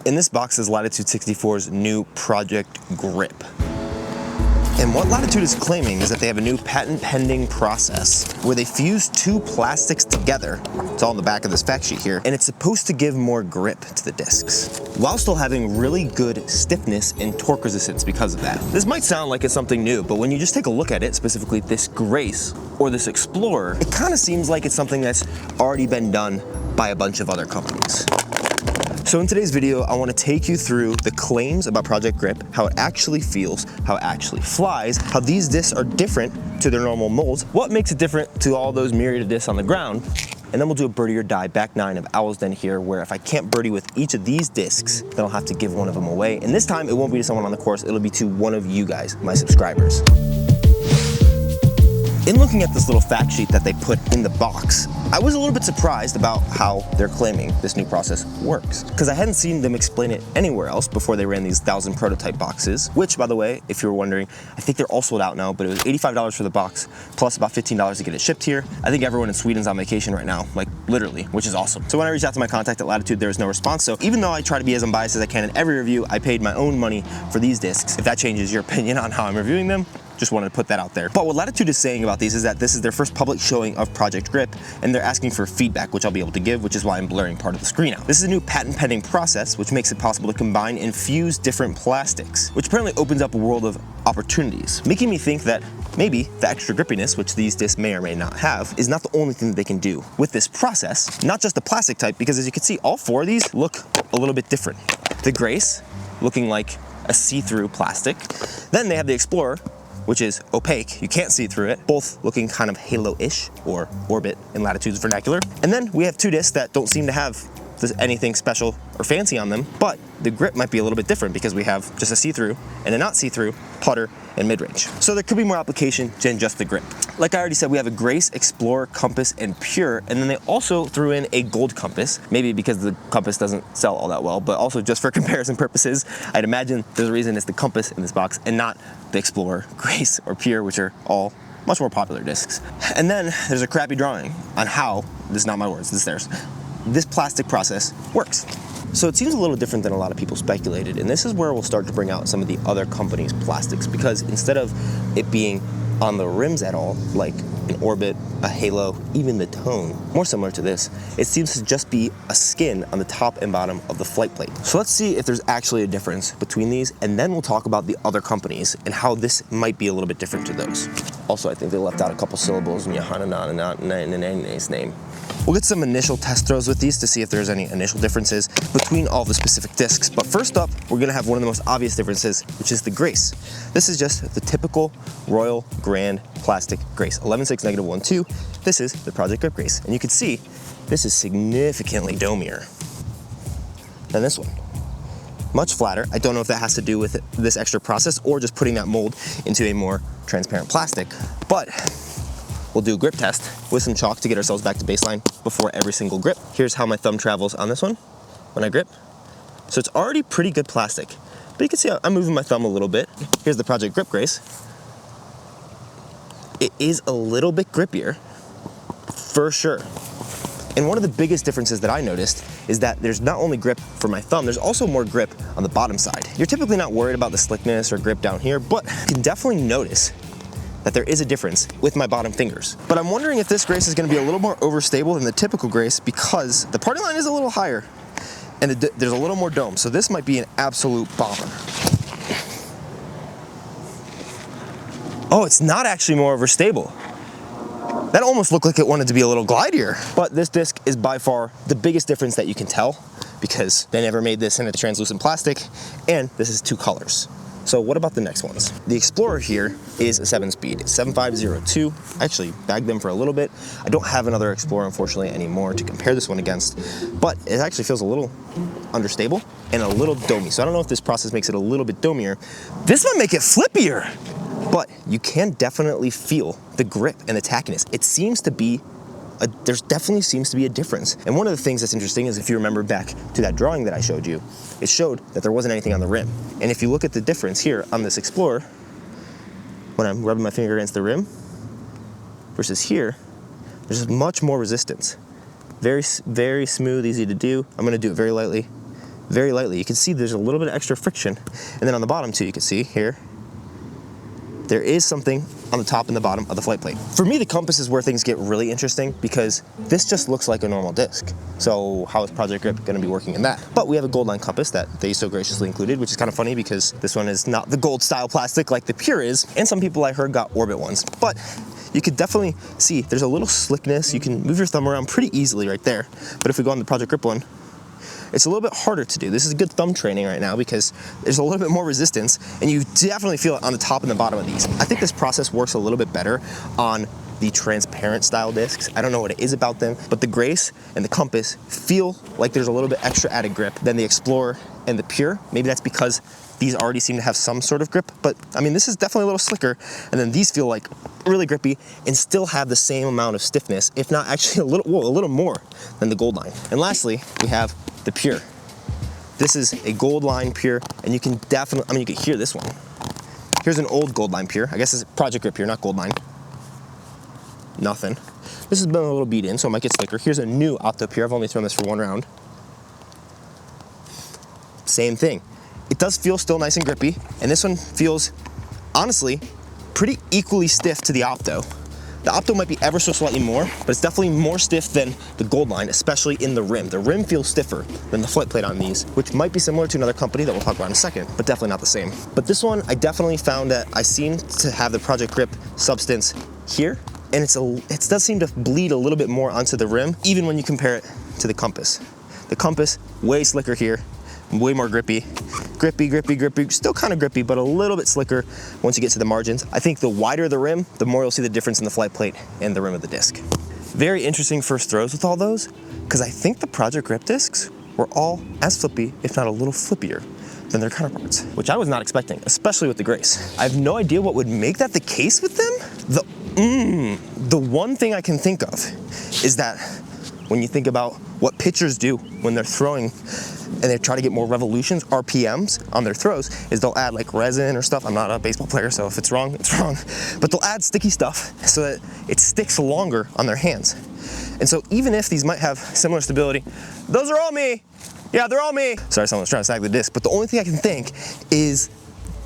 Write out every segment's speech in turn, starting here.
In this box is Latitude 64's new Project Grip. And what Latitude is claiming is that they have a new patent-pending process where they fuse two plastics together. It's all in the back of this fact sheet here, and it's supposed to give more grip to the discs, while still having really good stiffness and torque resistance because of that. This might sound like it's something new, but when you just take a look at it, specifically this Grace or this Explorer, it kind of seems like it's something that's already been done by a bunch of other companies. So in today's video, I want to take you through the claims about Project Grip, how it actually feels, how it actually flies, how these discs are different to their normal molds, what makes it different to all those myriad of discs on the ground, and then we'll do a birdie or die back nine of Owl's Den here, where if I can't birdie with each of these discs, then I'll have to give one of them away. And this time it won't be to someone on the course, it'll be to one of you guys, my subscribers. In looking at this little fact sheet that they put in the box, I was a little bit surprised about how they're claiming this new process works, because I hadn't seen them explain it anywhere else before they ran these 1,000 prototype boxes, which, by the way, if you were wondering, I think they're all sold out now, but it was $85 for the box, plus about $15 to get it shipped here. I think everyone in Sweden's on vacation right now, like literally, which is awesome. So when I reached out to my contact at Latitude, there was no response, so even though I try to be as unbiased as I can in every review, I paid my own money for these discs. If that changes your opinion on how I'm reviewing them, just wanted to put that out there. But what Latitude is saying about these is that this is their first public showing of Project Grip, and they're asking for feedback, which I'll be able to give, which is why I'm blurring part of the screen out. This is a new patent-pending process, which makes it possible to combine and fuse different plastics, which apparently opens up a world of opportunities, making me think that maybe the extra grippiness, which these discs may or may not have, is not the only thing that they can do with this process, not just the plastic type, because as you can see, all four of these look a little bit different. The Grace, looking like a see-through plastic. Then they have the Explorer, which is opaque, you can't see through it, both looking kind of halo-ish, or orbit in Latitude's vernacular. And then we have two discs that don't seem to have anything special or fancy on them, but the grip might be a little bit different because we have just a see-through and a not see-through, putter, and mid-range. So there could be more application than just the grip. Like I already said, we have a Grace, Explorer, Compass, and Pure, and then they also threw in a gold Compass, maybe because the Compass doesn't sell all that well, but also just for comparison purposes, I'd imagine there's a reason it's the Compass in this box and not the Explorer, Grace, or Pure, which are all much more popular discs. And then there's a crappy drawing on how, this is not my words, this is theirs, this plastic process works. So it seems a little different than a lot of people speculated, and this is where we'll start to bring out some of the other companies' plastics, because instead of it being on the rims at all, like an Orbit, a Halo, even the Tone, more similar to this, it seems to just be a skin on the top and bottom of the flight plate. So let's see if there's actually a difference between these, and then we'll talk about the other companies and how this might be a little bit different to those. Also, I think they left out a couple syllables in Yohanana's name. We'll get some initial test throws with these to see if there's any initial differences between all the specific discs. But first up, we're gonna have one of the most obvious differences, which is the Grace. This is just the typical Royal Grand plastic Grace, 11.6 -1.2. This is the Project Grip Grace. And you can see, this is significantly domier than this one. Much flatter. I don't know if that has to do with this extra process or just putting that mold into a more transparent plastic, but we'll do a grip test with some chalk to get ourselves back to baseline before every single grip. Here's how my thumb travels on this one when I grip. So it's already pretty good plastic, but you can see I'm moving my thumb a little bit. Here's the Project Grip Grace. It is a little bit grippier, for sure. And one of the biggest differences that I noticed is that there's not only grip for my thumb, there's also more grip on the bottom side. You're typically not worried about the slickness or grip down here, but you can definitely notice that there is a difference with my bottom fingers. But I'm wondering if this Grace is gonna be a little more overstable than the typical Grace, because the parting line is a little higher and there's a little more dome. So this might be an absolute bomber. Oh, it's not actually more overstable. That almost looked like it wanted to be a little glidier. But this disc is by far the biggest difference that you can tell, because they never made this in a translucent plastic, and this is two colors. So what about the next ones? The Explorer here is a 7-speed, 7502. I actually bagged them for a little bit. I don't have another Explorer, unfortunately, anymore to compare this one against, but it actually feels a little understable and a little domey. So I don't know if this process makes it a little bit domier. This might make it flippier, but you can definitely feel the grip and the tackiness. It seems to be there's definitely seems to be a difference. And one of the things that's interesting is, if you remember back to that drawing that I showed you, it showed that there wasn't anything on the rim. And if you look at the difference here on this Explorer, when I'm rubbing my finger against the rim, versus here, there's much more resistance. Very, very smooth, easy to do. I'm gonna do it very lightly. very lightly. You can see there's a little bit of extra friction. And then on the bottom too, you can see here, there is something on the top and the bottom of the flight plate. For me, the compass is where things get really interesting because this just looks like a normal disc. So how is Project Grip gonna be working in that? But we have a gold line compass that they so graciously included, which is kind of funny because this one is not the gold style plastic like the Pure is. And some people I heard got Orbit ones. But you could definitely see there's a little slickness. You can move your thumb around pretty easily right there. But if we go on the Project Grip one, it's a little bit harder to do. This is good thumb training right now because there's a little bit more resistance and you definitely feel it on the top and the bottom of these. I think this process works a little bit better on the transparent style discs. I don't know what it is about them, but the Grace and the Compass feel like there's a little bit extra added grip than the Explorer and the Pure. Maybe that's because these already seem to have some sort of grip, but I mean, this is definitely a little slicker, and then these feel like really grippy and still have the same amount of stiffness, if not actually a little more than the Gold Line. And lastly, we have the Pure. This is a Gold Line Pure, and you can definitely, I mean, you can hear this one. Here's an old Gold Line Pure. I guess it's Project Grip Pure, not Gold Line. Nothing. This has been a little beat in, so it might get slicker. Here's a new Opto Pure. I've only thrown this for one round. Same thing. It does feel still nice and grippy, and this one feels, honestly, pretty equally stiff to the Opto. The Opto might be ever so slightly more, but it's definitely more stiff than the Gold Line, especially in the rim. The rim feels stiffer than the flight plate on these, which might be similar to another company that we'll talk about in a second, but definitely not the same. But this one, I definitely found that I seem to have the Project Grip substance here, and it does seem to bleed a little bit more onto the rim, even when you compare it to the Compass. The Compass, way slicker here, way more grippy. Grippy, still kind of grippy, but a little bit slicker once you get to the margins. I think the wider the rim, the more you'll see the difference in the flight plate and the rim of the disc. Very interesting first throws with all those, because I think the Project Grip discs were all as flippy, if not a little flippier, than their counterparts, which I was not expecting, especially with the Grace. I have no idea what would make that the case with them. The one thing I can think of is that when you think about what pitchers do when they're throwing and they try to get more revolutions, RPMs on their throws, is they'll add like resin or stuff. I'm not a baseball player, so if it's wrong, it's wrong. But they'll add sticky stuff so that it sticks longer on their hands. And so even if these might have similar stability, those are all me. Yeah, they're all me. Sorry, someone was trying to snag the disc, but the only thing I can think is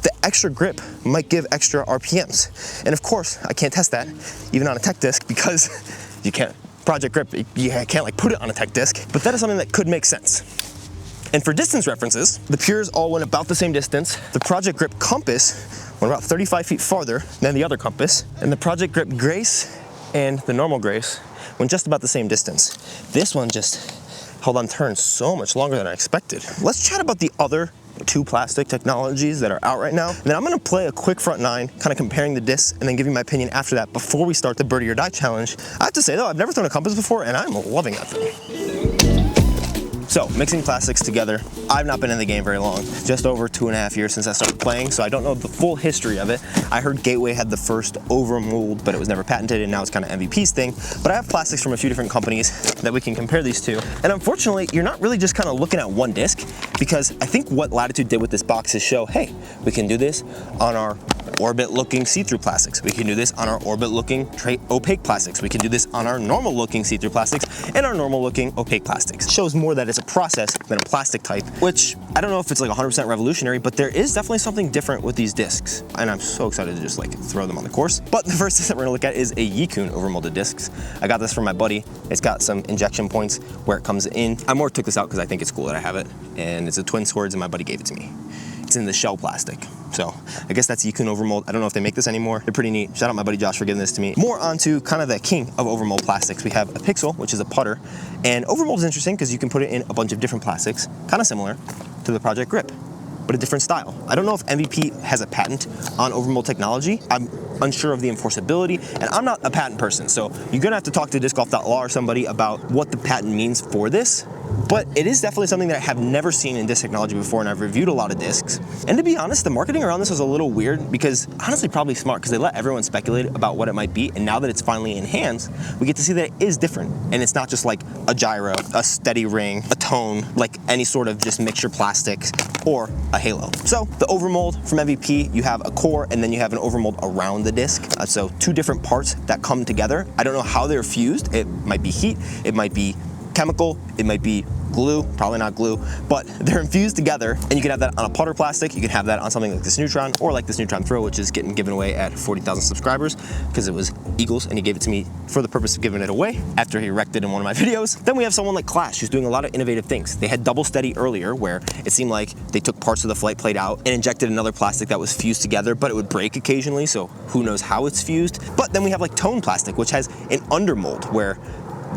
the extra grip might give extra RPMs. And of course, I can't test that even on a tech disc because you can't. Project Grip, you can't like put it on a tech disc, but that is something that could make sense. And for distance references, the Pures all went about the same distance. The Project Grip Compass went about 35 feet farther than the other Compass, and the Project Grip Grace and the normal Grace went just about the same distance. This one just held on turns so much longer than I expected. Let's chat about the other two plastic technologies that are out right now. And then I'm gonna play a quick front nine, kind of comparing the discs, and then give you my opinion after that before we start the Birdie or Die challenge. I have to say though, I've never thrown a Compass before, and I'm loving that thing. So, mixing plastics together. I've not been in the game very long, just over 2.5 years since I started playing, so I don't know the full history of it. I heard Gateway had the first over mold, but it was never patented, and now it's kind of MVP's thing. But I have plastics from a few different companies that we can compare these to. And unfortunately, you're not really just kind of looking at one disc, because I think what Latitude did with this box is show, hey, we can do this on our orbit-looking see-through plastics. We can do this on our orbit-looking opaque plastics. We can do this on our normal-looking see-through plastics and our normal-looking opaque plastics. It shows more that it's a process than a plastic type, which I don't know if it's like 100% revolutionary, but there is definitely something different with these discs, and I'm so excited to just like throw them on the course. But the first disc that we're gonna look at is a Yikun overmolded discs. I got this from my buddy. It's got some injection points where it comes in. I more took this out because I think it's cool that I have it, and it's a twin swords, and my buddy gave it to me. It's in the shell plastic. So I guess that's Yikun overmold. I don't know if they make this anymore. They're pretty neat. Shout out my buddy Josh for giving this to me. More onto kind of the king of overmold plastics. We have a Pixel, which is a putter. And overmold is interesting because you can put it in a bunch of different plastics, kind of similar to the Project Grip, but a different style. I don't know if MVP has a patent on overmold technology. I'm unsure of the enforceability, and I'm not a patent person, so you're gonna have to talk to discgolf.law or somebody about what the patent means for this. But it is definitely something that I have never seen in disc technology before, and I've reviewed a lot of discs. And to be honest, the marketing around this was a little weird because, honestly, probably smart because they let everyone speculate about what it might be, and now that it's finally in hands, we get to see that it is different. And it's not just like a gyro, a steady ring, a tone, like any sort of just mixture plastics or a halo. So the overmold from MVP, you have a core and then you have an overmold around the disc. So two different parts that come together. I don't know how they're fused. It might be heat, it might be chemical, it might be glue, probably not glue, but they're infused together, and you can have that on a putter plastic, you can have that on something like this Neutron, or like this Neutron Throw, which is getting given away at 40,000 subscribers, because it was Eagles, and he gave it to me for the purpose of giving it away after he wrecked it in one of my videos. Then we have someone like Clash, who's doing a lot of innovative things. They had double steady earlier, where it seemed like they took parts of the flight plate out and injected another plastic that was fused together, but it would break occasionally, so who knows how it's fused. But then we have like Tone Plastic, which has an undermold, where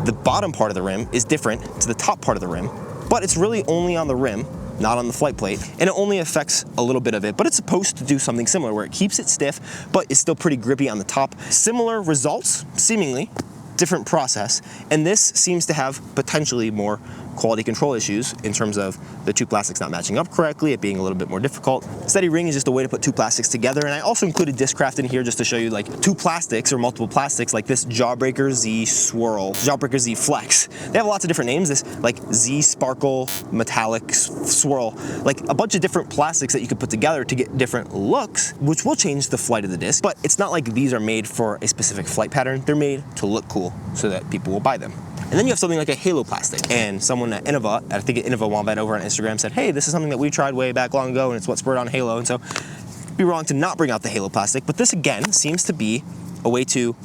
the bottom part of the rim is different to the top part of the rim, but it's really only on the rim, not on the flight plate, and it only affects a little bit of it, but it's supposed to do something similar where it keeps it stiff, but it's still pretty grippy on the top. Similar results, seemingly, different process, and this seems to have potentially more quality control issues in terms of the two plastics not matching up correctly, it being a little bit more difficult. Steady ring is just a way to put two plastics together, and I also included Discraft in here just to show you like two plastics or multiple plastics, like this Jawbreaker Z Swirl, Jawbreaker Z Flex. They have lots of different names, this like Z Sparkle Metallic Swirl, like a bunch of different plastics that you could put together to get different looks, which will change the flight of the disc, but it's not like these are made for a specific flight pattern, they're made to look cool so that people will buy them. And then you have something like a halo plastic, and someone at Innova, I think Innova Wombat over on Instagram, said, hey, this is something that we tried way back long ago and it's what spurred on halo, and so it'd be wrong to not bring out the halo plastic, but this again seems to be a way to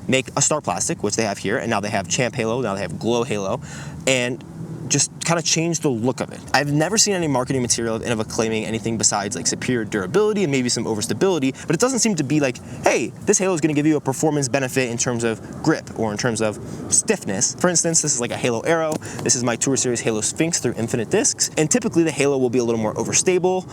make a star plastic, which they have here, and now they have Champ Halo, now they have Glow Halo, and just kind of change the look of it. I've never seen any marketing material of Innova claiming anything besides like superior durability and maybe some overstability, but it doesn't seem to be like, hey, this halo is going to give you a performance benefit in terms of grip or in terms of stiffness. For instance, this is like a Halo Aero. This is my Tour Series Halo Sphinx through Infinite Discs, and typically the halo will be a little more overstable,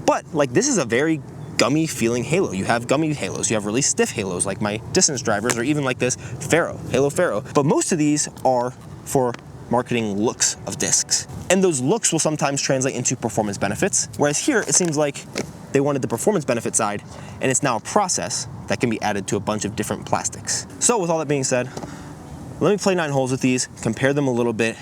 but like this is a very gummy feeling halo. You have gummy halos, you have really stiff halos like my distance drivers, or even like this Halo Pharaoh, but most of these are for marketing looks of discs. And those looks will sometimes translate into performance benefits, whereas here it seems like they wanted the performance benefit side, and it's now a process that can be added to a bunch of different plastics. So with all that being said, let me play 9 holes with these, compare them a little bit.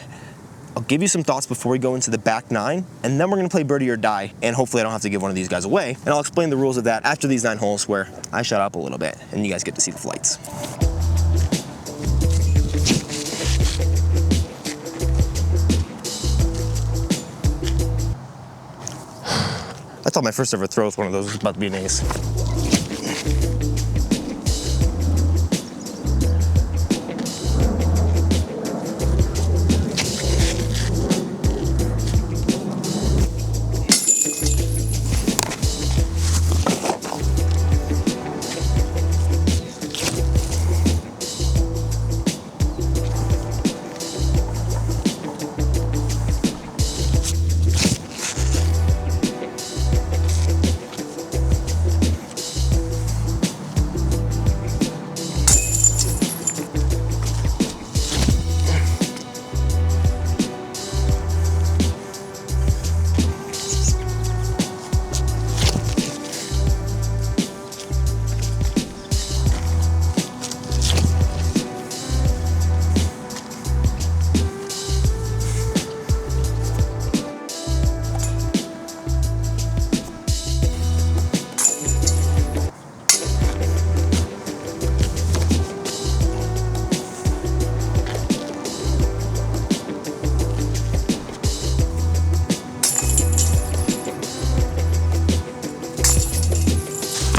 I'll give you some thoughts before we go into the back 9, and then we're gonna play Birdie or Die, and hopefully I don't have to give one of these guys away. And I'll explain the rules of that after these 9 holes where I shut up a little bit and you guys get to see the flights. I thought my first ever throw with one of those was about to be an ace.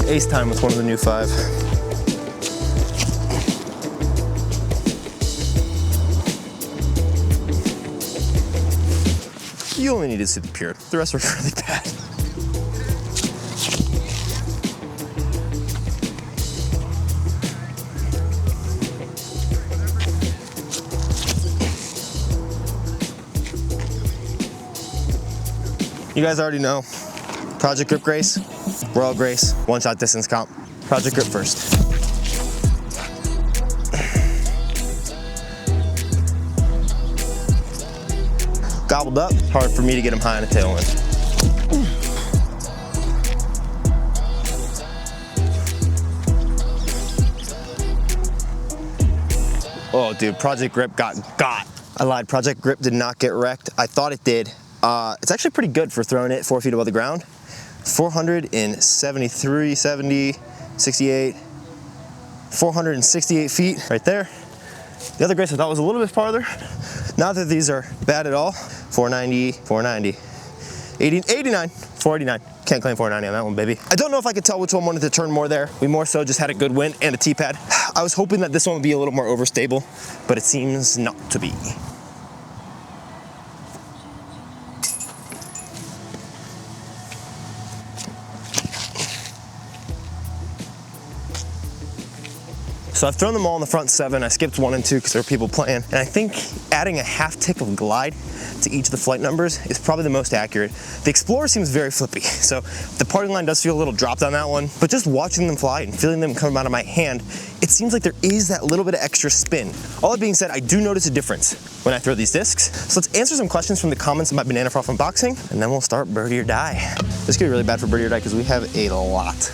Ace time with one of the new 5. You only need to see the pure. The rest were really bad. You guys already know. Project Grip Grace, Royal Grace, one-shot distance comp. Project Grip first. Gobbled up, hard for me to get him high in a tailwind. Oh dude, Project Grip got. I lied, Project Grip did not get wrecked. I thought it did. It's actually pretty good for throwing it 4 feet above the ground. 473, 70, 68, 468 feet right there. The other grace I thought was a little bit farther. Not that these are bad at all. 490, 490, 80, 89, 489. Can't claim 490 on that one, baby. I don't know if I could tell which one wanted to turn more there. We more so just had a good wind and a tee pad. I was hoping that this one would be a little more overstable, but it seems not to be. So I've thrown them all in the front 7. I skipped 1 and 2 because there were people playing. And I think adding a half tick of glide to each of the flight numbers is probably the most accurate. The Explorer seems very flippy, so the parting line does feel a little dropped on that one, but just watching them fly and feeling them come out of my hand, it seems like there is that little bit of extra spin. All that being said, I do notice a difference when I throw these discs. So let's answer some questions from the comments of my Banana Froth unboxing, and then we'll start birdie or die. This could be really bad for birdie or die because we have a lot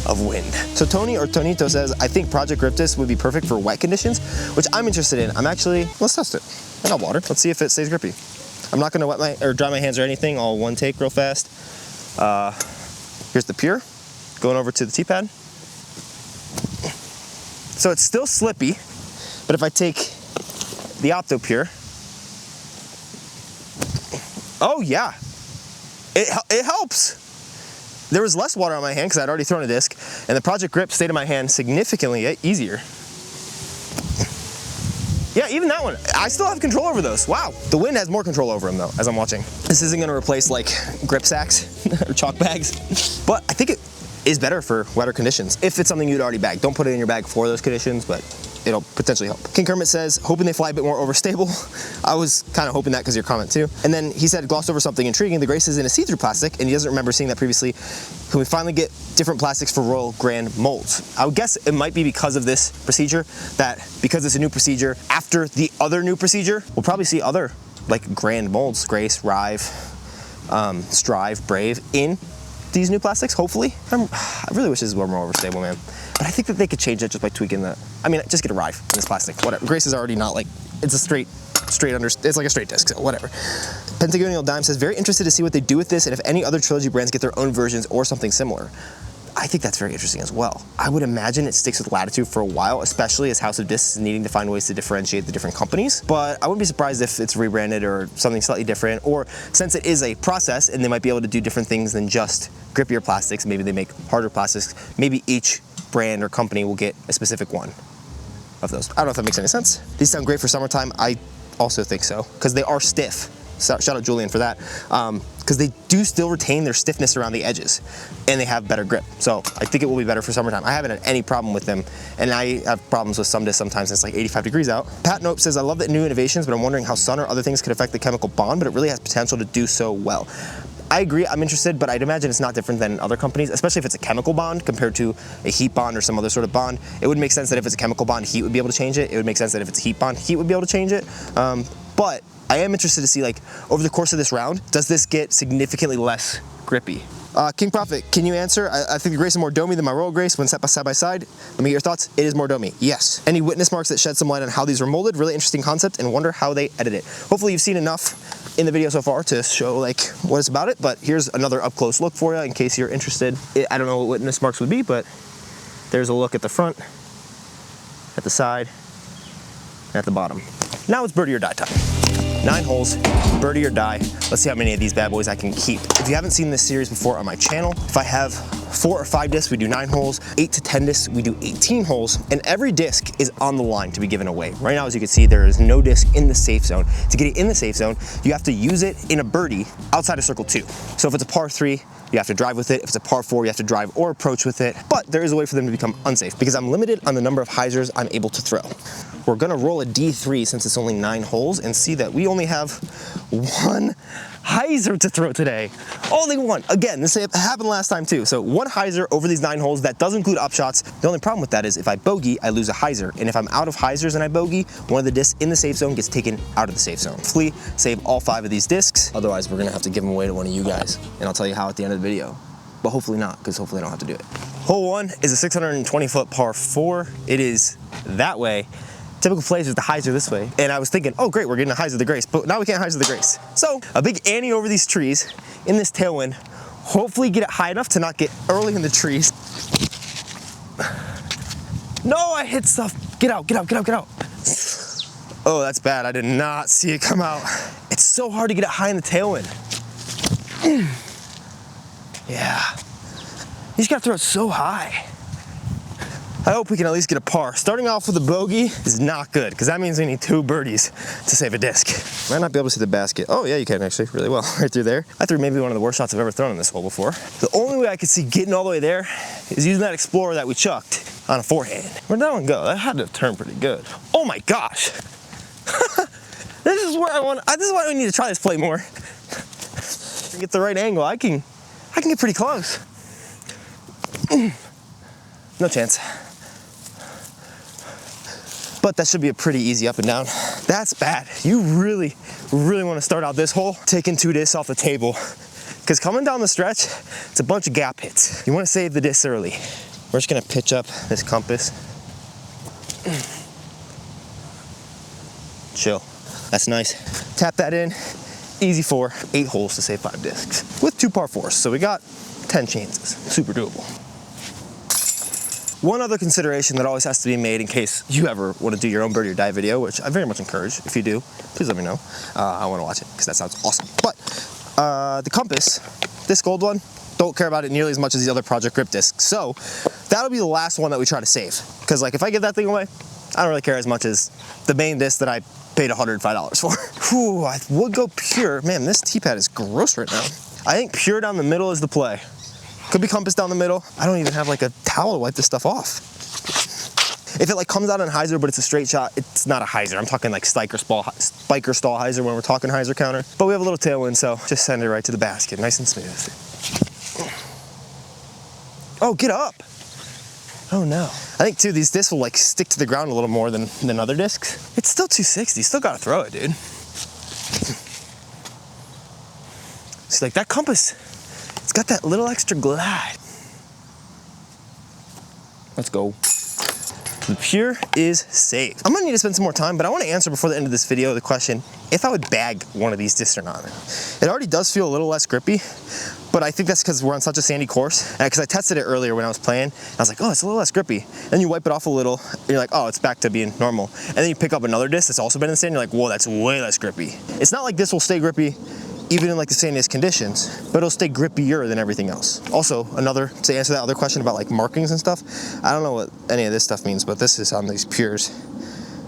of wind. So Tony or Tonito says, I think Project Grip Disc would be perfect for wet conditions, which I'm interested in. Let's test it. I got water. Let's see if it stays grippy. I'm not gonna dry my hands or anything, all one take real fast. Here's the Pure, going over to the tee pad. So it's still slippy, but if I take the Opto Pure, oh yeah, it helps. There was less water on my hand because I'd already thrown a disc, and the Project Grip stayed in my hand significantly easier. Yeah, even that one, I still have control over those. Wow, the wind has more control over them though, as I'm watching. This isn't gonna replace like grip sacks or chalk bags, but I think it is better for wetter conditions. If it's something you'd already bag, don't put it in your bag for those conditions, but it'll potentially help. King Kermit says, hoping they fly a bit more overstable. I was kind of hoping that because of your comment too. And then he said, glossed over something intriguing. The Grace is in a see-through plastic, and he doesn't remember seeing that previously. Can we finally get different plastics for Royal Grand molds? I would guess it might be because of this procedure, that because it's a new procedure, after the other new procedure, we'll probably see other like Grand molds, Grace, Rive, Strive, Brave in these new plastics, hopefully. I really wish this were more overstable, man. But I think that they could change it just by tweaking the, just get a Rive in this plastic, whatever. Grace is already not like, it's a straight under, it's like a straight disc, so whatever. Pentagonial Dime says, very interested to see what they do with this and if any other trilogy brands get their own versions or something similar. I think that's very interesting as well. I would imagine it sticks with Latitude for a while, especially as House of Discs is needing to find ways to differentiate the different companies. But I wouldn't be surprised if it's rebranded or something slightly different, or since it is a process and they might be able to do different things than just grippier plastics, maybe they make harder plastics, maybe each brand or company will get a specific one of those. I don't know if that makes any sense. These sound great for summertime. I also think so, because they are stiff. Shout out Julian for that. Because they do still retain their stiffness around the edges and they have better grip. So I think it will be better for summertime. I haven't had any problem with them, and I have problems with some discs sometimes. It's like 85 degrees out. Pat Nope says, I love the new innovations, but I'm wondering how sun or other things could affect the chemical bond, but it really has potential to do so well. I agree, I'm interested, but I'd imagine it's not different than other companies, especially if it's a chemical bond compared to a heat bond or some other sort of bond. It would make sense that if it's a chemical bond, heat would be able to change it. It would make sense that if it's a heat bond, heat would be able to change it. But I am interested to see, like, over the course of this round, does this get significantly less grippy? King Prophet, can you answer? I think the Grace is more domey than my Royal Grace when set by side by side. Let me get your thoughts. It is more domey, yes. Any witness marks that shed some light on how these were molded? Really interesting concept, and wonder how they edit it. Hopefully you've seen enough in the video so far to show like what it's about it, but here's another up close look for you in case you're interested. I don't know what witness marks would be, but there's a look at the front, at the side, and at the bottom. Now it's birdie or die time. 9 holes, birdie or die. Let's see how many of these bad boys I can keep. If you haven't seen this series before on my channel, if I have 4 or 5 discs, we do 9 holes, 8 to 10 discs, we do 18 holes, and every disc is on the line to be given away. Right now, as you can see, there is no disc in the safe zone. To get it in the safe zone, you have to use it in a birdie outside of circle 2. So if it's a par 3, you have to drive with it. If it's a par 4, you have to drive or approach with it. But there is a way for them to become unsafe because I'm limited on the number of hyzers I'm able to throw. We're gonna roll a D3 since it's only 9 holes and see that we only have 1 hyzer to throw today. Only 1. Again, this happened last time too. So 1 hyzer over these 9 holes. That does include upshots. The only problem with that is if I bogey, I lose a hyzer. And if I'm out of hyzers and I bogey, one of the discs in the safe zone gets taken out of the safe zone. Hopefully save all 5 of these discs. Otherwise, we're gonna have to give them away to one of you guys. And I'll tell you how at the end of the video. But hopefully not, because hopefully I don't have to do it. Hole 1 is a 620-foot par 4. It is that way. Typical plays with the hyzer this way. And I was thinking, oh great, we're getting a hyzer the Grace, but now we can't hyzer the Grace. So a big Annie over these trees in this tailwind. Hopefully get it high enough to not get early in the trees. No, I hit stuff. Get out, get out, get out, get out. Oh, that's bad. I did not see it come out. It's so hard to get it high in the tailwind. Yeah. You just gotta throw it so high. I hope we can at least get a par. Starting off with a bogey is not good, because that means we need 2 birdies to save a disc. Might not be able to see the basket. Oh yeah, you can actually, really well, right through there. I threw maybe one of the worst shots I've ever thrown in this hole before. The only way I could see getting all the way there is using that Explorer that we chucked on a forehand. Where'd that one go? That had to turn pretty good. Oh my gosh. This is where this is why we need to try this play more. Get the right angle, I can get pretty close. No chance. But that should be a pretty easy up and down. That's bad. You really want to start out this hole taking 2 discs off the table, because coming down the stretch, it's a bunch of gap hits. You want to save the discs early. We're just gonna pitch up this compass. Chill. That's nice. Tap that in. Easy 4, 8 holes to save 5 discs with 2 par 4s. So we got 10 chances. Super doable. One other consideration that always has to be made in case you ever want to do your own birdie or die video, which I very much encourage. If you do, please let me know. I want to watch it because that sounds awesome. But the compass, this gold one, don't care about it nearly as much as the other Project Grip discs. So that'll be the last one that we try to save. Because like if I give that thing away, I don't really care as much as the main disc that I paid $105 for. Whew, I would go pure. Man, this tee pad is gross right now. I think pure down the middle is the play. Could be compass down the middle. I don't even have like a towel to wipe this stuff off. If it like comes out on hyzer, but it's a straight shot, it's not a hyzer. I'm talking like spiker stall hyzer when we're talking hyzer counter. But we have a little tailwind, so just send it right to the basket, nice and smooth. Oh, get up. Oh no. I think too, these discs will like stick to the ground a little more than other discs. It's still 260, still gotta throw it, dude. See, like that compass, it's got that little extra glide. Let's go. The pure is saved. I'm gonna need to spend some more time, but I wanna answer before the end of this video the question if I would bag one of these discs or not. It already does feel a little less grippy, but I think that's because we're on such a sandy course. And because I tested it earlier when I was playing, I was like, oh, it's a little less grippy. Then you wipe it off a little, and you're like, oh, it's back to being normal. And then you pick up another disc that's also been in the sand, you're like, whoa, that's way less grippy. It's not like this will stay grippy even in like the sandiest conditions, but it'll stay grippier than everything else. Also, to answer that other question about like markings and stuff, I don't know what any of this stuff means, but this is on these pures,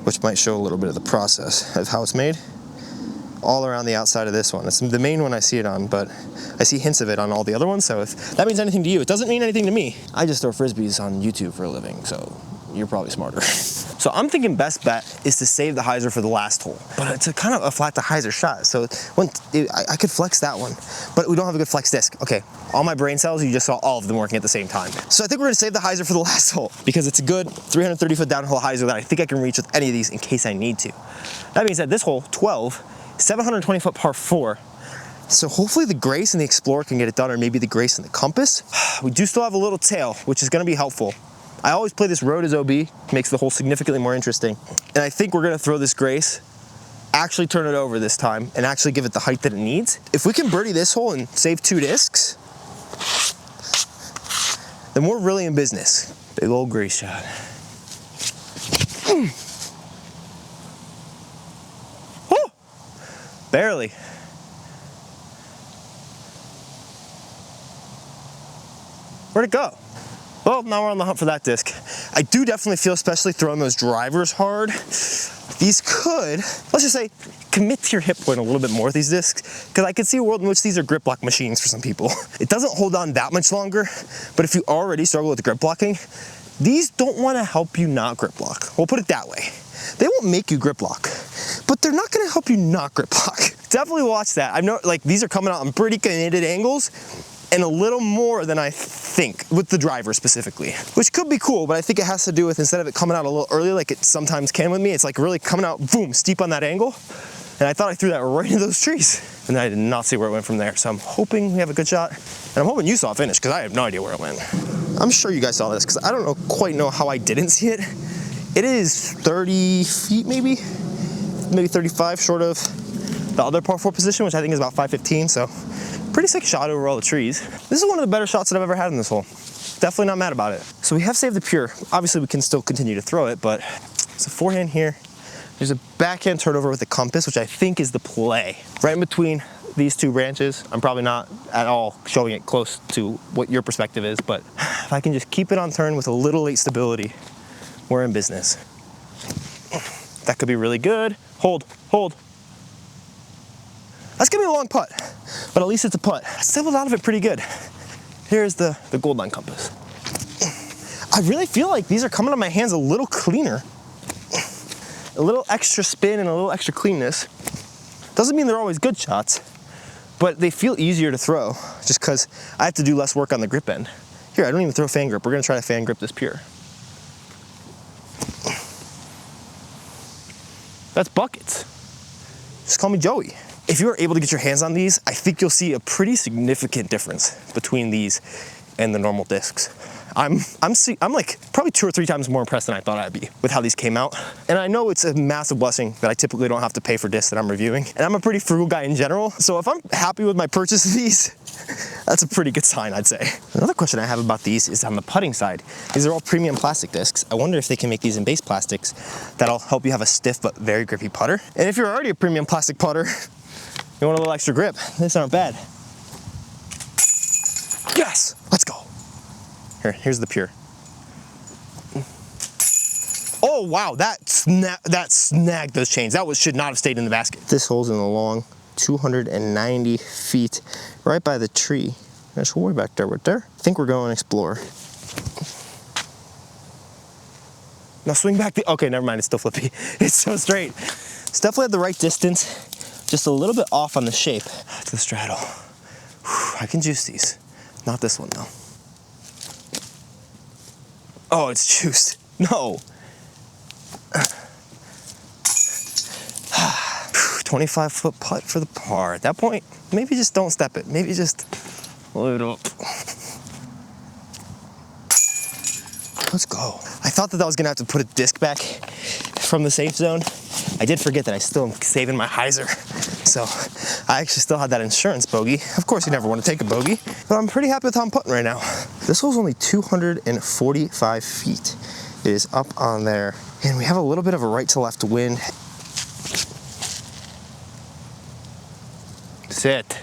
which might show a little bit of the process of how it's made. All around the outside of this one. It's the main one I see it on, but I see hints of it on all the other ones, so if that means anything to you, it doesn't mean anything to me. I just throw frisbees on YouTube for a living, so you're probably smarter. So I'm thinking best bet is to save the hyzer for the last hole, but it's a kind of a flat to hyzer shot, so I could flex that one, but we don't have a good flex disc. Okay, all my brain cells, you just saw all of them working at the same time. So I think we're gonna save the hyzer for the last hole because it's a good 330-foot downhill hyzer that I think I can reach with any of these in case I need to. That being said, this hole, 12, 720-foot par 4. So hopefully the Grace and the Explorer can get it done, or maybe the Grace and the Compass. We do still have a little tail, which is gonna be helpful. I always play this road as OB, makes the hole significantly more interesting. And I think we're gonna throw this Grace, actually turn it over this time, and actually give it the height that it needs. If we can birdie this hole and save 2 discs, then we're really in business. Big old Grace shot. Woo! Barely. Where'd it go? Well, now we're on the hunt for that disc. I do definitely feel, especially throwing those drivers hard, these could, let's just say, commit to your hip point a little bit more with these discs, because I could see a world in which these are grip block machines for some people. It doesn't hold on that much longer, but if you already struggle with grip blocking, these don't want to help you not grip block. We'll put it that way. They won't make you grip block, but they're not going to help you not grip block. Definitely watch that. I know, like, these are coming out on pretty committed angles, and a little more than I think, with the driver specifically, which could be cool, but I think it has to do with, instead of it coming out a little early like it sometimes can with me, it's like really coming out, boom, steep on that angle. And I thought I threw that right into those trees, and then I did not see where it went from there. So I'm hoping we have a good shot, and I'm hoping you saw it finish, because I have no idea where it went. I'm sure you guys saw this, because I don't quite know how I didn't see it. It is 30 feet maybe 35 short of the other par 4 position, which I think is about 515, so pretty sick shot over all the trees. This is one of the better shots that I've ever had in this hole. Definitely not mad about it. So we have saved the pure. Obviously we can still continue to throw it, but it's a forehand here, There's a backhand turnover with the compass, which I think is the play. Right in between these two branches. I'm probably not at all showing it close to what your perspective is, but if I can just keep it on turn with a little late stability, we're in business. That could be really good. Hold, hold. That's gonna be a long putt, but at least it's a putt. I stabilized out of it pretty good. Here's the gold line compass. I really feel like these are coming to my hands a little cleaner. A little extra spin and a little extra cleanness. Doesn't mean they're always good shots, but they feel easier to throw just because I have to do less work on the grip end. Here, I don't even throw fan grip. We're gonna try to fan grip this pure. That's buckets. Just call me Joey. If you are able to get your hands on these, I think you'll see a pretty significant difference between these and the normal discs. I'm like probably 2 or 3 times more impressed than I thought I'd be with how these came out. And I know it's a massive blessing that I typically don't have to pay for discs that I'm reviewing. And I'm a pretty frugal guy in general. So if I'm happy with my purchase of these, that's a pretty good sign, I'd say. Another question I have about these is on the putting side. These are all premium plastic discs. I wonder if they can make these in base plastics that'll help you have a stiff but very grippy putter. And if you're already a premium plastic putter, you want a little extra grip, these aren't bad. Yes, let's go. Here's the pure. Oh wow, that snagged those chains. That should not have stayed in the basket. This hole's in the long 290 feet, right by the tree. There's way back there, right there. I think we're going to explore. Now swing back okay, never mind, it's still flippy. It's so straight. It's definitely at the right distance, just a little bit off on the shape. To the straddle. Whew, I can juice these. Not this one though. Oh, it's juiced. No. 25-foot putt for the par. At that point, maybe just don't step it. Maybe just load it up. Let's go. I thought that I was gonna have to put a disc back from the safe zone. I did forget that I still am saving my hyzer. So I actually still had that insurance bogey. Of course you never want to take a bogey, but I'm pretty happy with how I'm putting right now. This hole's only 245 feet. It is up on there. And we have a little bit of a right to left wind. Sit.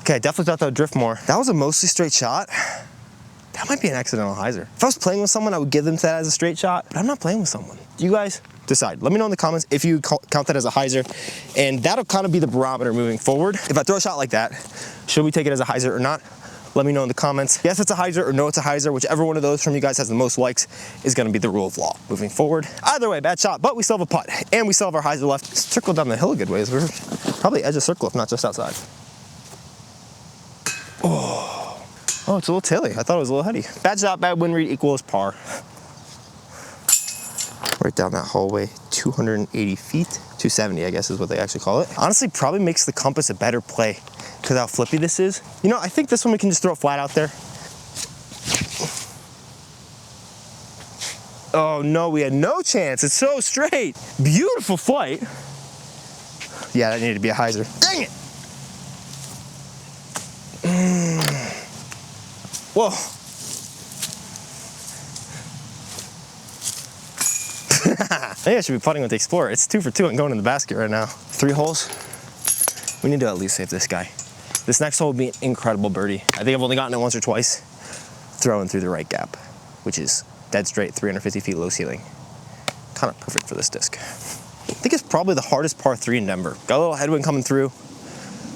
Okay, I definitely thought that would drift more. That was a mostly straight shot. That might be an accidental hyzer. If I was playing with someone, I would give them that as a straight shot, but I'm not playing with someone. You guys decide. Let me know in the comments if you count that as a hyzer, and that'll kind of be the barometer moving forward. If I throw a shot like that, should we take it as a hyzer or not? Let me know in the comments. Yes, it's a hyzer, or no, it's a hyzer. Whichever one of those from you guys has the most likes is gonna be the rule of law moving forward. Either way, bad shot, but we still have a putt, and we still have our hyzer left. Let's trickle down the hill a good ways. We're probably edge of circle, if not just outside. Oh, it's a little tilly. I thought it was a little heady. Bad shot, bad wind read equals par. Right down that hallway, 280 feet. 270, I guess is what they actually call it. Honestly, probably makes the compass a better play because how flippy this is. You know, I think this one we can just throw it flat out there. Oh no, we had no chance. It's so straight. Beautiful flight. Yeah, that needed to be a hyzer. Dang it! Whoa. I think I should be putting with the Explorer. It's 2 for 2 and going in the basket right now. 3 holes. We need to at least save this guy. This next hole will be an incredible birdie. I think I've only gotten it once or twice. Throwing through the right gap, which is dead straight, 350 feet low ceiling. Kind of perfect for this disc. I think it's probably the hardest par 3 in Denver. Got a little headwind coming through.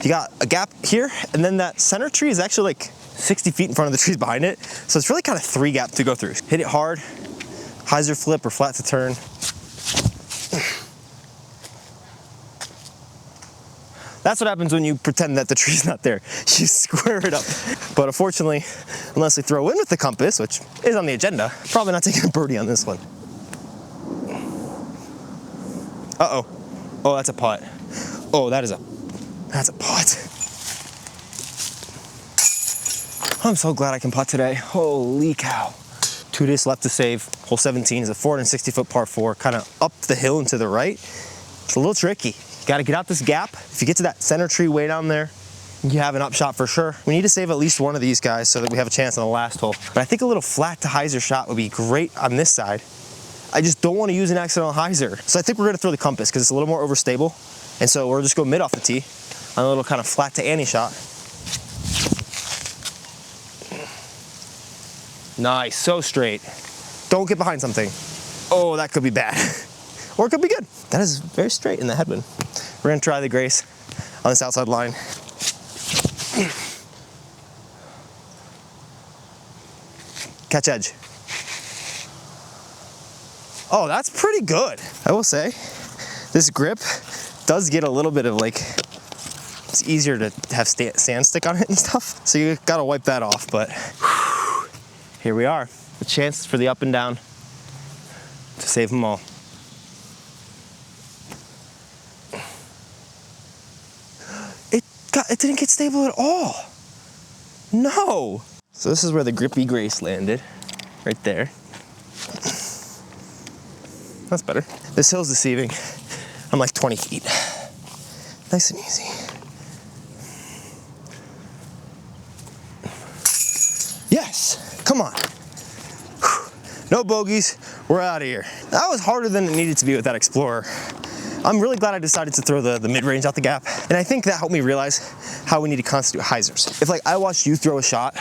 You got a gap here, and then that center tree is actually like 60 feet in front of the trees behind it. So it's really kind of 3 gaps to go through. Hit it hard, hyzer flip or flat to turn. That's what happens when you pretend that the tree's not there. You square it up. But unfortunately, unless they throw in with the compass, which is on the agenda, probably not taking a birdie on this one. Uh-oh. Oh, that's a putt. Oh, that's a putt. I'm so glad I can putt today. Holy cow. 2 days left to save. Hole 17 is a 460-foot par 4, kind of up the hill and to the right. It's a little tricky. You got to get out this gap. If you get to that center tree way down there, you have an upshot for sure. We need to save at least one of these guys so that we have a chance on the last hole. But I think a little flat to hyzer shot would be great on this side. I just don't want to use an accidental hyzer. So I think we're gonna throw the compass because it's a little more overstable. And so we're just go mid off the tee on a little kind of flat to Annie shot. Nice, so straight. Don't get behind something. Oh, that could be bad. Or it could be good. That is very straight in the headwind. We're gonna try the Grace on this outside line. Catch edge. Oh, that's pretty good. I will say, this grip does get a little bit of like, it's easier to have sand stick on it and stuff. So you gotta wipe that off, but whew, here we are. The chance for the up and down to save them all. It didn't get stable at all. No. So this is where the grippy Grace landed, right there. That's better. This hill's deceiving. I'm like 20 feet. Nice and easy. Yes, come on. No bogeys, we're out of here. That was harder than it needed to be with that Explorer. I'm really glad I decided to throw the mid-range out the gap. And I think that helped me realize how we need to constitute hyzers. If like I watched you throw a shot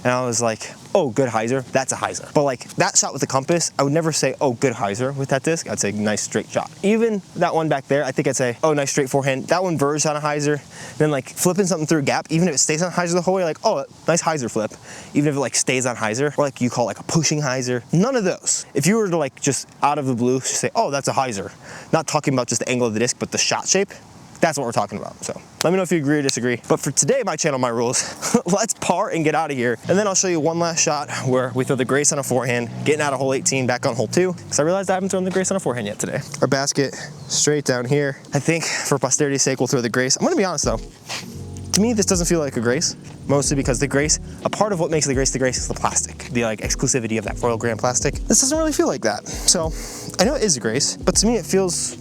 and I was like, oh, good hyzer, that's a hyzer. But like that shot with the compass, I would never say, oh, good hyzer with that disc. I'd say nice straight shot. Even that one back there, I think I'd say, oh, nice straight forehand. That one verged on a hyzer. Then like flipping something through a gap, even if it stays on hyzer the whole way, like, oh, nice hyzer flip. Even if it like stays on hyzer, or like you call like a pushing hyzer. None of those. If you were to like just out of the blue, just say, oh, that's a hyzer. Not talking about just the angle of the disc, but the shot shape. That's what we're talking about. So let me know if you agree or disagree. But for today, my channel, my rules, let's par and get out of here. And then I'll show you one last shot where we throw the Grace on a forehand, getting out of hole 18, back on hole 2. Because I realized I haven't thrown the Grace on a forehand yet today. Our basket straight down here. I think for posterity's sake, we'll throw the Grace. I'm gonna be honest though. To me, this doesn't feel like a Grace, mostly because the Grace, a part of what makes the Grace is the plastic, the like exclusivity of that foil gram plastic. This doesn't really feel like that. So I know it is a Grace, but to me it feels,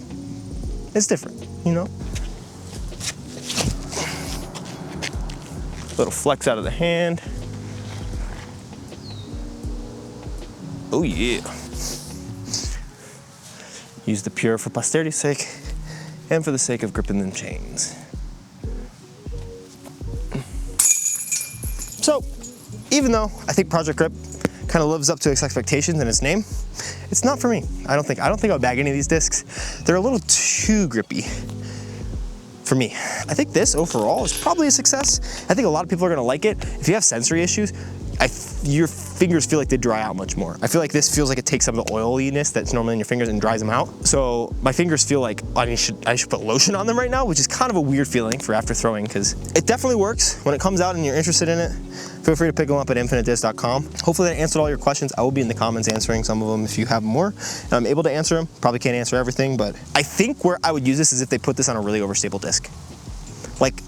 it's different, you know? Little flex out of the hand. Oh yeah. Use the Pure for posterity's sake and for the sake of gripping them chains. So, even though I think Project Grip kind of lives up to its expectations and its name, it's not for me. I don't think I'll bag any of these discs. They're a little too grippy for me. I think this overall is probably a success. I think a lot of people are gonna like it. If you have sensory issues, your fingers feel like they dry out much more. I feel like this feels like it takes some of the oiliness that's normally in your fingers and dries them out. So my fingers feel like I should put lotion on them right now, which is kind of a weird feeling for after throwing, because it definitely works. When it comes out and you're interested in it, feel free to pick them up at infinitedisc.com. Hopefully that answered all your questions. I will be in the comments answering some of them if you have more. And I'm able to answer them. Probably can't answer everything, but I think where I would use this is if they put this on a really overstable disc. Like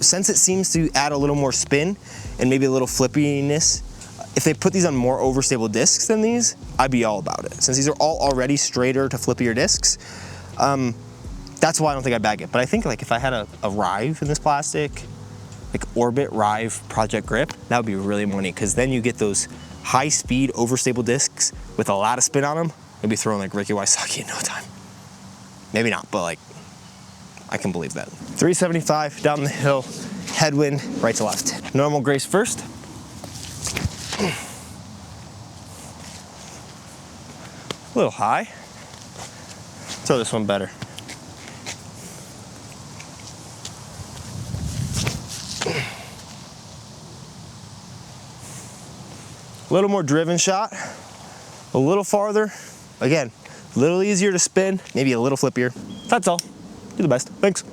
since it seems to add a little more spin and maybe a little flippiness, if they put these on more overstable discs than these, I'd be all about it. Since these are all already straighter to flippier discs, that's why I don't think I'd bag it. But I think like if I had a Rive in this plastic, like Orbit Rive Project Grip, that would be really money, because then you get those high speed overstable discs with a lot of spin on them. You'll be throwing like Ricky Wysocki in no time. Maybe not, but like, I can believe that. 375 down the hill, headwind, right to left. Normal Grace first. A little high. Throw this one better. A little more driven shot, a little farther. Again, a little easier to spin, maybe a little flippier. That's all. Do the best. Thanks.